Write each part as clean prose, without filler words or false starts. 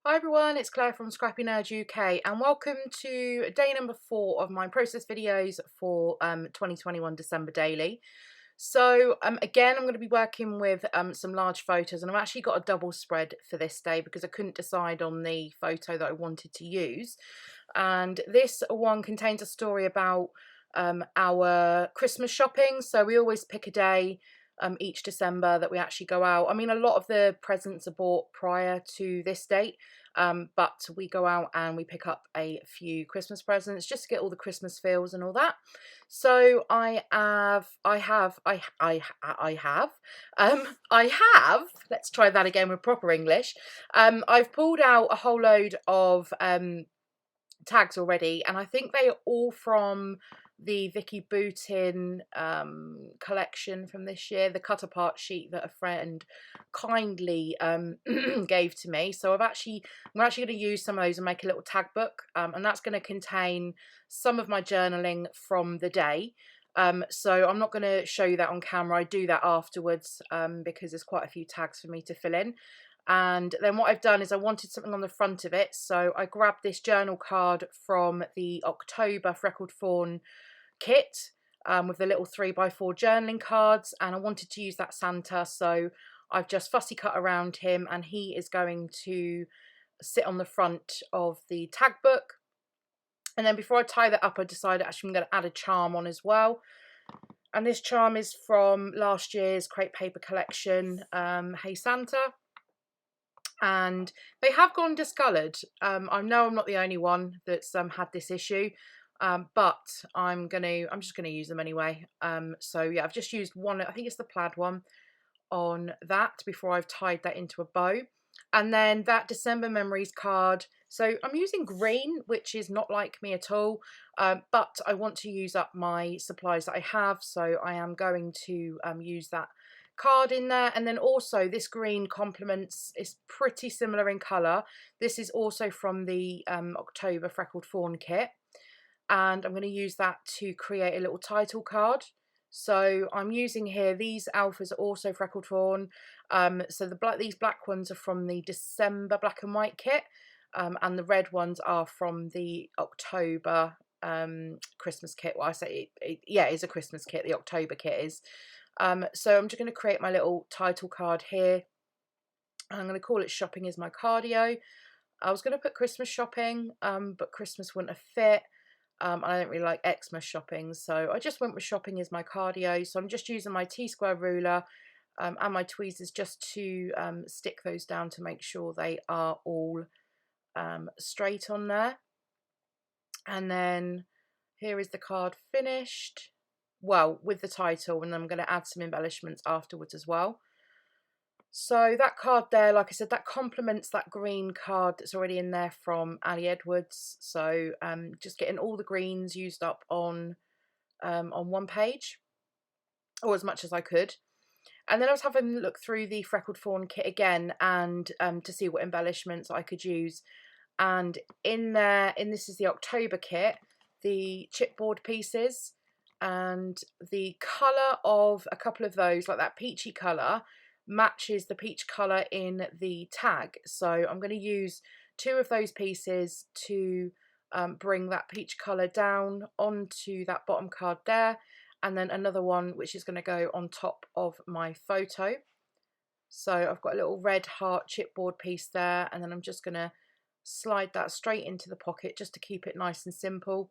Hi everyone, it's Claire from ScrappyNerdUK and welcome to day number 4 of my process videos for 2021 December daily. So again, I'm going to be working with some large photos, and I've actually got a double spread for this day because I couldn't decide on the photo that I wanted to use. And this one contains a story about our Christmas shopping. So we always pick a day each December that we actually go out. I mean, a lot of the presents are bought prior to this date, but we go out and we pick up a few Christmas presents just to get all the Christmas feels and all that. So I have, let's try that again with proper English. I've pulled out a whole load of tags already, and I think they are all from the Vicky Bootin collection from this year, the cut apart sheet that a friend kindly gave to me. So I'm actually going to use some of those and make a little tag book, and that's going to contain some of my journaling from the day. So I'm not going to show you that on camera. I do that afterwards because there's quite a few tags for me to fill in. And then what I've done is I wanted something on the front of it, so I grabbed this journal card from the October Freckled Fawn kit with the little 3x4 journaling cards, and I wanted to use that Santa, so I've just fussy cut around him, and he is going to sit on the front of the tag book. And then before I tie that up, I decided actually I'm going to add a charm on as well. And this charm is from last year's crepe paper collection, Hey Santa. And they have gone discoloured. I know I'm not the only one that's had this issue, but I'm just gonna use them anyway. So yeah, I've just used one. I think it's the plaid one on that before I've tied that into a bow. And then that December Memories card. So I'm using green, which is not like me at all, but I want to use up my supplies that I have, so I am going to use that card in there. And then also this green complements, is pretty similar in colour. This is also from the October Freckled Fawn kit, and I'm going to use that to create a little title card. So I'm using here, these alphas are also Freckled Fawn. So these black ones are from the December black and white kit, and the red ones are from the October Christmas kit. Well, I say yeah, it is a Christmas kit, the October kit is. So I'm just going to create my little title card here. I'm going to call it Shopping is My Cardio. I was going to put Christmas shopping, but Christmas wouldn't have fit. And I don't really like Xmas shopping, so I just went with Shopping is My Cardio. So I'm just using my T-square ruler and my tweezers just to stick those down to make sure they are all straight on there. And then here is the card finished. Well, with the title, and I'm going to add some embellishments afterwards as well. So that card there, like I said, that complements that green card that's already in there from Ali Edwards. So just getting all the greens used up on one page, or as much as I could. And then I was having a look through the Freckled Fawn kit again, and to see what embellishments I could use. And in there, this is the October kit, the chipboard pieces, and the colour of a couple of those, like that peachy colour, matches the peach colour in the tag. So I'm going to use 2 of those pieces to bring that peach colour down onto that bottom card there, and then another one which is going to go on top of my photo. So I've got a little red heart chipboard piece there, and then I'm just going to slide that straight into the pocket just to keep it nice and simple.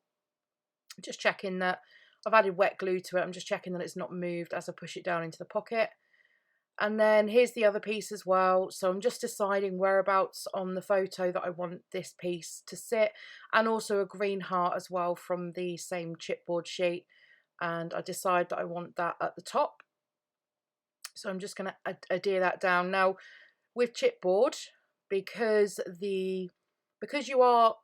Just checking that I've added wet glue to it. I'm just checking that it's not moved as I push it down into the pocket. And then here's the other piece as well. So I'm just deciding whereabouts on the photo that I want this piece to sit, and also a green heart as well from the same chipboard sheet. And I decide that I want that at the top. So I'm just going to adhere that down. Now with chipboard, because you are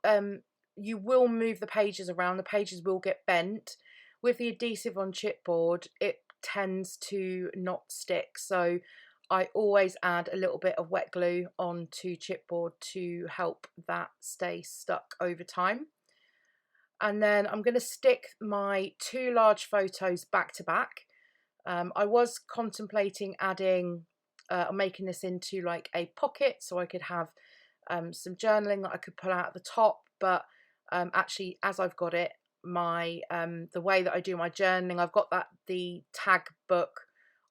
you will move the pages around, the pages will get bent. With the adhesive on chipboard, it tends to not stick, so I always add a little bit of wet glue onto chipboard to help that stay stuck over time. And then I'm going to stick my 2 large photos back to back. I was contemplating adding making this into like a pocket, so I could have some journaling that I could pull out at the top, but actually, as I've got it, my the way that I do my journaling, I've got the tag book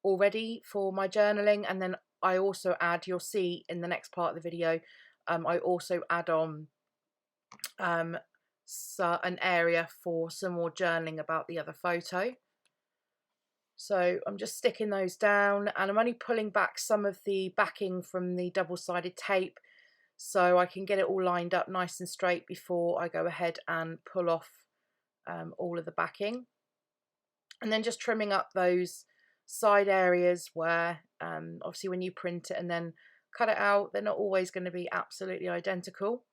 already for my journaling, and then I also add, you'll see in the next part of the video, I also add on so an area for some more journaling about the other photo. So I'm just sticking those down, and I'm only pulling back some of the backing from the double-sided tape so I can get it all lined up nice and straight before I go ahead and pull off all of the backing. And then just trimming up those side areas where obviously when you print it and then cut it out, they're not always going to be absolutely identical.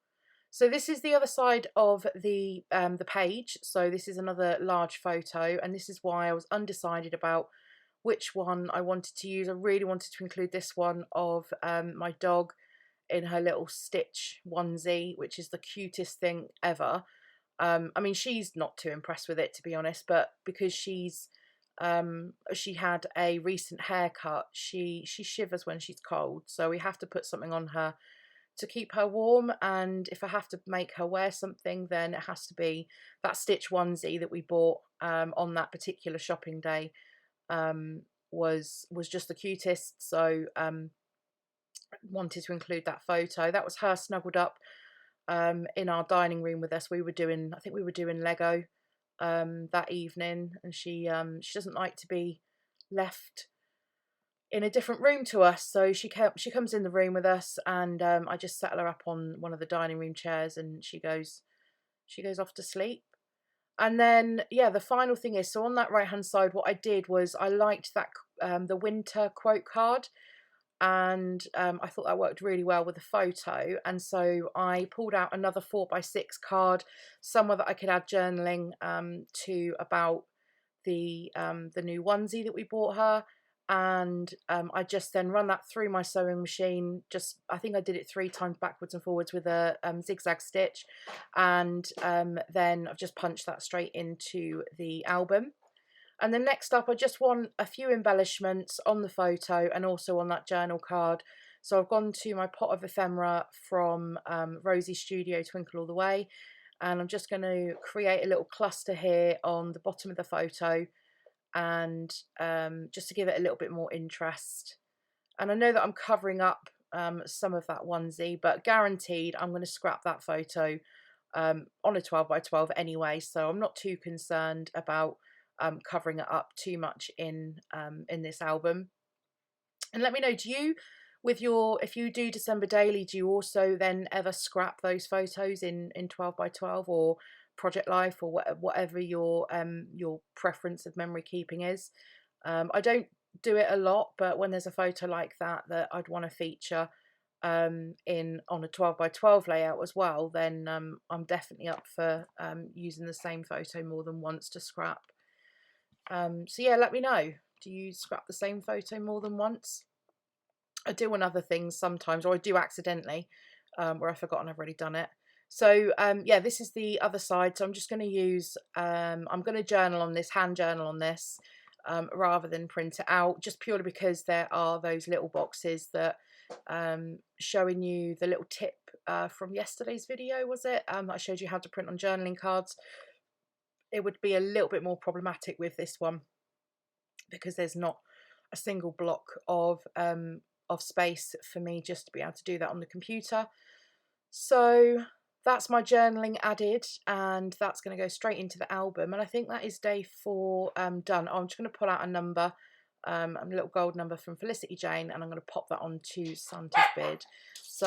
So this is the other side of the page. So this is another large photo, and this is why I was undecided about which one I wanted to use. I really wanted to include this one of my dog in her little stitch onesie, which is the cutest thing ever. I mean, she's not too impressed with it, to be honest, but because she had a recent haircut, she shivers when she's cold, so we have to put something on her to keep her warm. And if I have to make her wear something, then it has to be that stitch onesie that we bought on that particular shopping day. Was just the cutest, so wanted to include that photo. That was her snuggled up in our dining room with us. I think we were doing Lego that evening, and she doesn't like to be left in a different room to us, so she comes in the room with us, and I just settle her up on one of the dining room chairs, and she goes off to sleep. And then yeah, the final thing is, so on that right hand side, what I did was I liked that the winter quote card, and I thought that worked really well with the photo, and so I pulled out another 4x6 card, somewhere that I could add journaling to about the new onesie that we bought her. And I just then run that through my sewing machine. I think I did it 3 times backwards and forwards with a zigzag stitch, and then I've just punched that straight into the album. And then next up, I just want a few embellishments on the photo and also on that journal card. So I've gone to my pot of ephemera from Rosie Studio Twinkle All the Way, and I'm just going to create a little cluster here on the bottom of the photo, and just to give it a little bit more interest. And I know that I'm covering up some of that onesie, but guaranteed I'm going to scrap that photo on a 12x12 anyway, so I'm not too concerned about covering it up too much in this album. And let me know, if you do December daily, do you also then ever scrap those photos in 12x12 or Project Life, or whatever your preference of memory keeping is? I don't do it a lot, but when there's a photo like that I'd want to feature on a 12x12 layout as well, then I'm definitely up for using the same photo more than once to scrap. So yeah, let me know, do you scrap the same photo more than once? I do on other things sometimes, or I do accidentally, where I've forgotten I've already done it. So yeah, this is the other side. So I'm just going to use, I'm going to journal on this, hand journal on this, rather than print it out, just purely because there are those little boxes that showing you the little tip from yesterday's video, was it? I showed you how to print on journaling cards. It would be a little bit more problematic with this one because there's not a single block of space for me just to be able to do that on the computer. So that's my journaling added, and that's going to go straight into the album, and I think that is day 4 done. I'm just going to pull out a number, a little gold number from Felicity Jane, and I'm going to pop that onto Santa's bid. So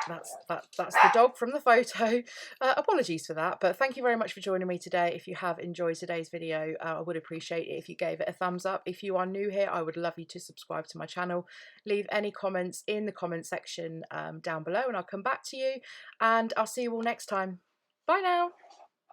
that's the dog from the photo. Apologies for that, but thank you very much for joining me today. If you have enjoyed today's video, I would appreciate it if you gave it a thumbs up. If you are new here, I would love you to subscribe to my channel. Leave any comments in the comment section down below, and I'll come back to you, and I'll see you all next time. Bye now.